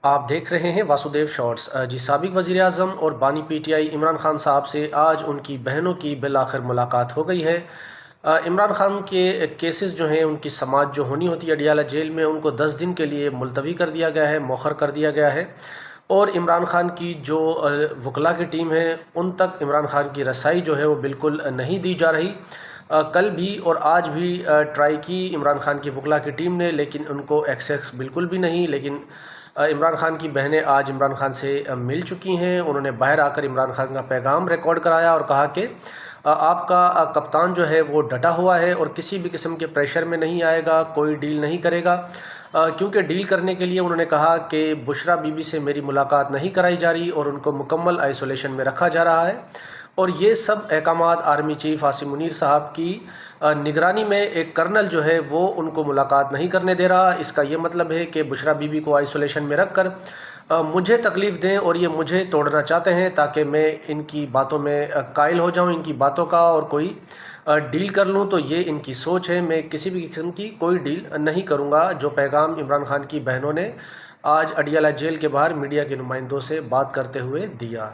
آپ دیکھ رہے ہیں واسودیو شارٹس جی سابق وزیر اعظم اور بانی P T I Imran Khan صاحب سے آج ان کی بہنوں کی بالآخر ملاقات ہو گئی ہے۔ عمران خان کے کیسز جو ہیں ان کی سماعت جو ہونی ہوتی ہے اڈیالہ جیل میں، ان کو 10 دن کے لیے ملتوی کر دیا گیا ہے، مؤخر کر دیا گیا ہے، اور عمران خان کی جو وکلاء کی ٹیم ہے ان تک عمران خان کی رسائی جو ہے وہ بالکل نہیں دی جا رہی۔ کل بھی اور آج بھی ٹرائی کی عمران خان کی وکلاء کی ٹیم نے، لیکن ان کو ایکسیس بالکل بھی نہیں۔ لیکن عمران خان کی بہنیں آج عمران خان سے مل چکی ہیں۔ انہوں نے باہر آ کر عمران خان کا پیغام ریکارڈ کرایا اور کہا کہ آپ کا کپتان جو ہے وہ ڈٹا ہوا ہے اور کسی بھی قسم کے پریشر میں نہیں آئے گا، کوئی ڈیل نہیں کرے گا، کیونکہ ڈیل کرنے کے لیے انہوں نے کہا کہ بشریٰ بی بی سے میری ملاقات نہیں کرائی جا رہی اور ان کو مکمل آئسولیشن میں رکھا جا رہا ہے، اور یہ سب احکامات آرمی چیف عاصم منیر صاحب کی نگرانی میں ایک کرنل جو ہے وہ ان کو ملاقات نہیں کرنے دے رہا۔ اس کا یہ مطلب ہے کہ بشریٰ بی بی کو آئسولیشن میں رکھ کر مجھے تکلیف دیں اور یہ مجھے توڑنا چاہتے ہیں تاکہ میں ان کی باتوں میں قائل ہو جاؤں، ان کی باتوں کا، اور کوئی ڈیل کر لوں۔ تو یہ ان کی سوچ ہے، میں کسی بھی قسم کی کوئی ڈیل نہیں کروں گا، جو پیغام عمران خان کی بہنوں نے آج اڈیالہ جیل کے باہر میڈیا کے نمائندوں سے بات کرتے ہوئے دیا۔